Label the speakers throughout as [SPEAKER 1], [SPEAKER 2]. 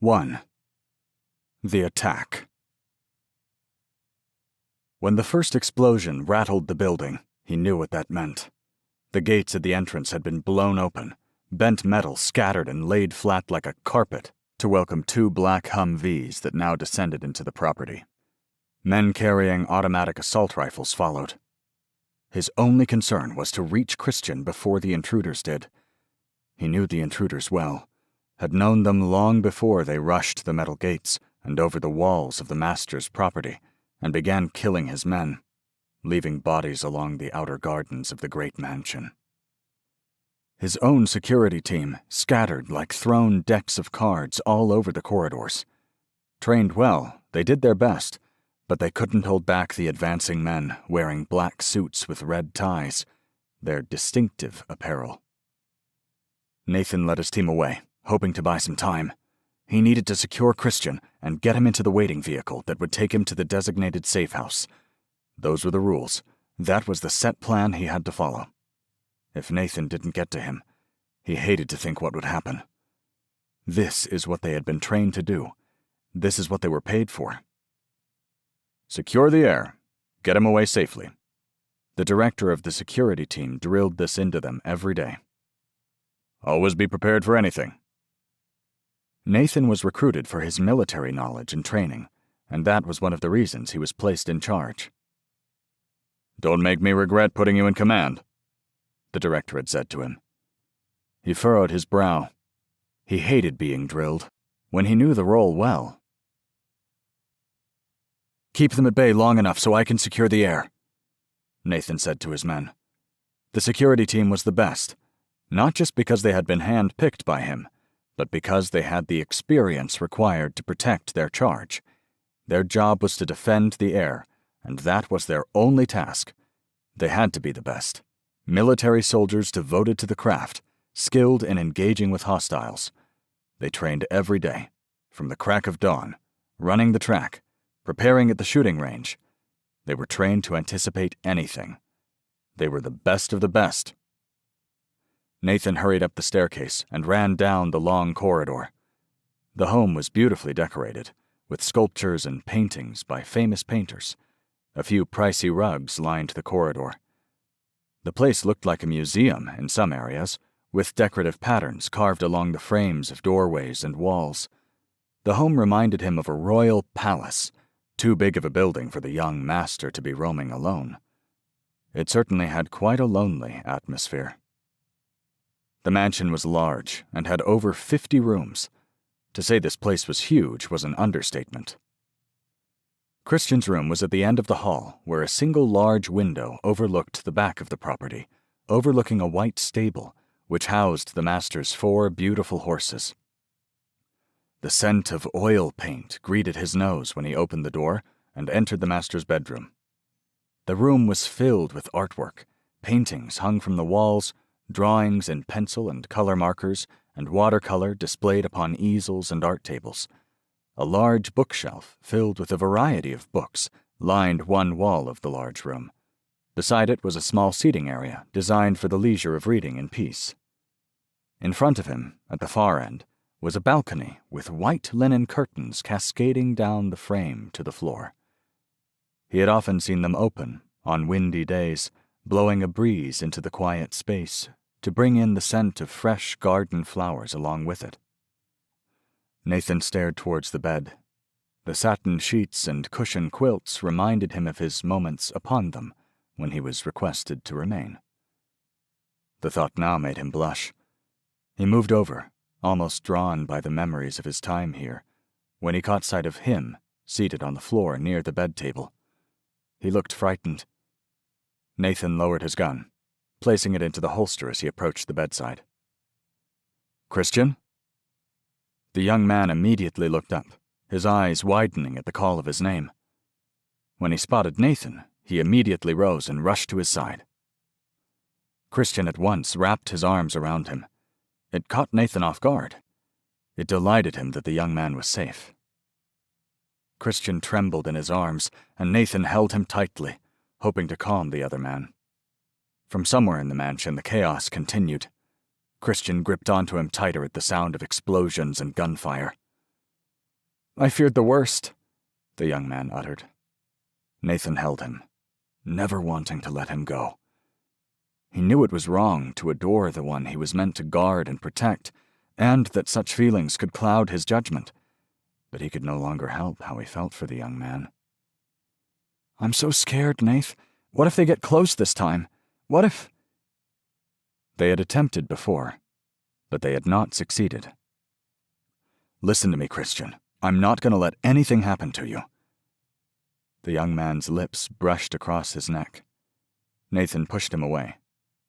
[SPEAKER 1] 1. The Attack. When the first explosion rattled the building, he knew what that meant. The gates at the entrance had been blown open, bent metal scattered and laid flat like a carpet to welcome 2 black Humvees that now descended into the property. Men carrying automatic assault rifles followed. His only concern was to reach Christian before the intruders did. He knew the intruders well, had known them long before they rushed the metal gates and over the walls of the master's property and began killing his men, leaving bodies along the outer gardens of the great mansion. His own security team scattered like thrown decks of cards all over the corridors. Trained well, they did their best, but they couldn't hold back the advancing men wearing black suits with red ties, their distinctive apparel. Nathan led his team away, hoping to buy some time. He needed to secure Christian and get him into the waiting vehicle that would take him to the designated safe house. Those were the rules. That was the set plan he had to follow. If Nathan didn't get to him, he hated to think what would happen. This is what they had been trained to do. This is what they were paid for. Secure the Heir. Get him away safely. The director of the security team drilled this into them every day. Always be prepared for anything. Nathan was recruited for his military knowledge and training, and that was one of the reasons he was placed in charge. Don't make me regret putting you in command, the director had said to him. He furrowed his brow. He hated being drilled, when he knew the role well. Keep them at bay long enough so I can secure the Heir, Nathan said to his men. The security team was the best, not just because they had been hand-picked by him, but because they had the experience required to protect their charge. Their job was to defend the Heir, and that was their only task. They had to be the best. Military soldiers devoted to the craft, skilled in engaging with hostiles. They trained every day, from the crack of dawn, running the track, preparing at the shooting range. They were trained to anticipate anything. They were the best of the best. Nathan hurried up the staircase and ran down the long corridor. The home was beautifully decorated, with sculptures and paintings by famous painters. A few pricey rugs lined the corridor. The place looked like a museum in some areas, with decorative patterns carved along the frames of doorways and walls. The home reminded him of a royal palace, too big of a building for the young master to be roaming alone. It certainly had quite a lonely atmosphere. The mansion was large and had over 50 rooms. To say this place was huge was an understatement. Christian's room was at the end of the hall, where a single large window overlooked the back of the property, overlooking a white stable, which housed the master's 4 beautiful horses. The scent of oil paint greeted his nose when he opened the door and entered the master's bedroom. The room was filled with artwork, paintings hung from the walls, drawings in pencil and color markers, and watercolor displayed upon easels and art tables. A large bookshelf filled with a variety of books lined one wall of the large room. Beside it was a small seating area designed for the leisure of reading in peace. In front of him, at the far end, was a balcony with white linen curtains cascading down the frame to the floor. He had often seen them open, on windy days, blowing a breeze into the quiet space to bring in the scent of fresh garden flowers along with it. Nathan stared towards the bed. The satin sheets and cushion quilts reminded him of his moments upon them when he was requested to remain. The thought now made him blush. He moved over, almost drawn by the memories of his time here, when he caught sight of him seated on the floor near the bed table. He looked frightened. Nathan lowered his gun, placing it into the holster as he approached the bedside. "Christian?" The young man immediately looked up, his eyes widening at the call of his name. When he spotted Nathan, he immediately rose and rushed to his side. Christian at once wrapped his arms around him. It caught Nathan off guard. It delighted him that the young man was safe. Christian trembled in his arms, and Nathan held him tightly, hoping to calm the other man. From somewhere in the mansion, the chaos continued. Christian gripped onto him tighter at the sound of explosions and gunfire. I feared the worst," the young man uttered. Nathan held him, never wanting to let him go. He knew it was wrong to adore the one he was meant to guard and protect, and that such feelings could cloud his judgment, but he could no longer help how he felt for the young man. "I'm so scared, Nath. What if they get close this time? What if—" They had attempted before, but they had not succeeded. "Listen to me, Christian. I'm not going to let anything happen to you." The young man's lips brushed across his neck. Nathan pushed him away,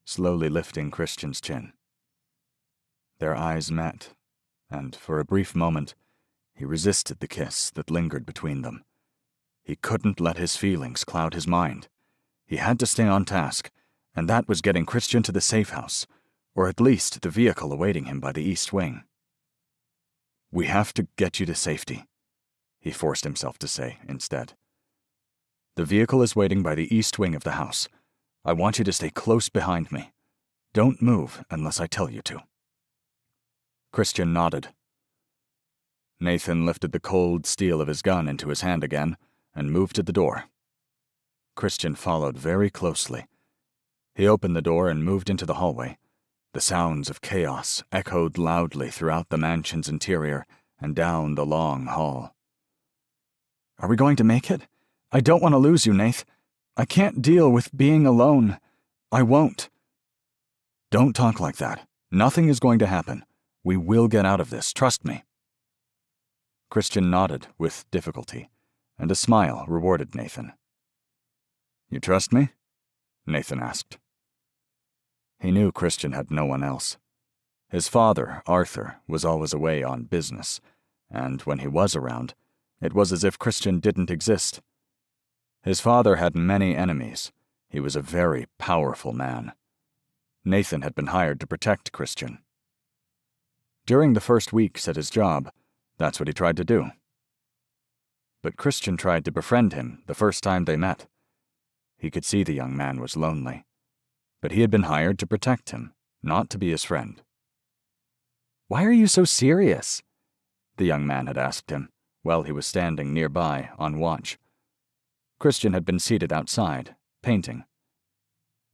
[SPEAKER 1] slowly lifting Christian's chin. Their eyes met, and for a brief moment, he resisted the kiss that lingered between them. He couldn't let his feelings cloud his mind. He had to stay on task, and that was getting Christian to the safe house, or at least the vehicle awaiting him by the east wing. "We have to get you to safety," he forced himself to say instead. "The vehicle is waiting by the east wing of the house. I want you to stay close behind me. Don't move unless I tell you to." Christian nodded. Nathan lifted the cold steel of his gun into his hand again and moved to the door. Christian followed very closely. He opened the door and moved into the hallway. The sounds of chaos echoed loudly throughout the mansion's interior and down the long hall. "Are we going to make it? I don't want to lose you, Nath. I can't deal with being alone. I won't." "Don't talk like that. Nothing is going to happen. We will get out of this, trust me." Christian nodded with difficulty, and a smile rewarded Nathan. "You trust me?" Nathan asked. He knew Christian had no one else. His father, Arthur, was always away on business, and when he was around, it was as if Christian didn't exist. His father had many enemies. He was a very powerful man. Nathan had been hired to protect Christian. During the first weeks at his job, that's what he tried to do. But Christian tried to befriend him the first time they met. He could see the young man was lonely, but he had been hired to protect him, not to be his friend. "Why are you so serious?" the young man had asked him while he was standing nearby on watch. Christian had been seated outside, painting.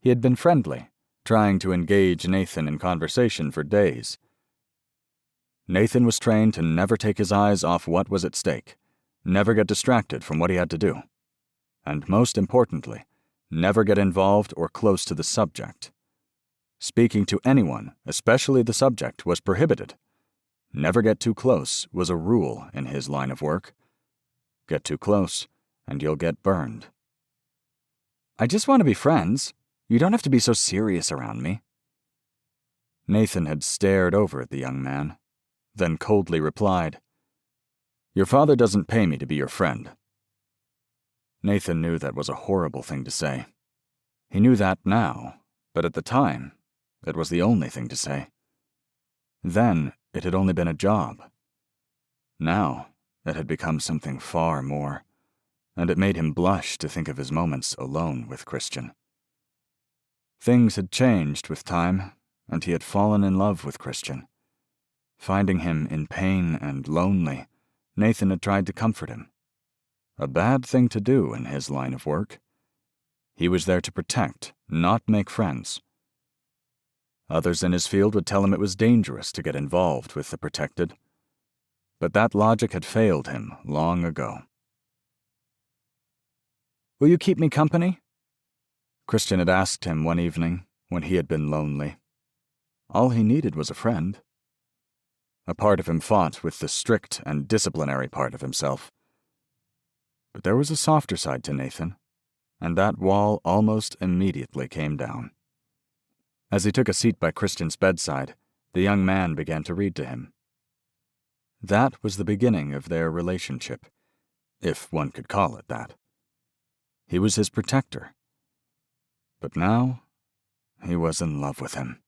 [SPEAKER 1] He had been friendly, trying to engage Nathan in conversation for days. Nathan was trained to never take his eyes off what was at stake, never get distracted from what he had to do, and most importantly, never get involved or close to the subject. Speaking to anyone, especially the subject, was prohibited. Never get too close was a rule in his line of work. Get too close, and you'll get burned. "I just want to be friends. You don't have to be so serious around me." Nathan had stared over at the young man, then coldly replied, "Your father doesn't pay me to be your friend." Nathan knew that was a horrible thing to say. He knew that now, but at the time, it was the only thing to say. Then, it had only been a job. Now, it had become something far more, and it made him blush to think of his moments alone with Christian. Things had changed with time, and he had fallen in love with Christian. Finding him in pain and lonely, Nathan had tried to comfort him. A bad thing to do in his line of work. He was there to protect, not make friends. Others in his field would tell him it was dangerous to get involved with the protected. But that logic had failed him long ago. "Will you keep me company?" Christian had asked him one evening when he had been lonely. All he needed was a friend. A part of him fought with the strict and disciplinary part of himself. But there was a softer side to Nathan, and that wall almost immediately came down. As he took a seat by Christian's bedside, the young man began to read to him. That was the beginning of their relationship, if one could call it that. He was his protector. But now, he was in love with him.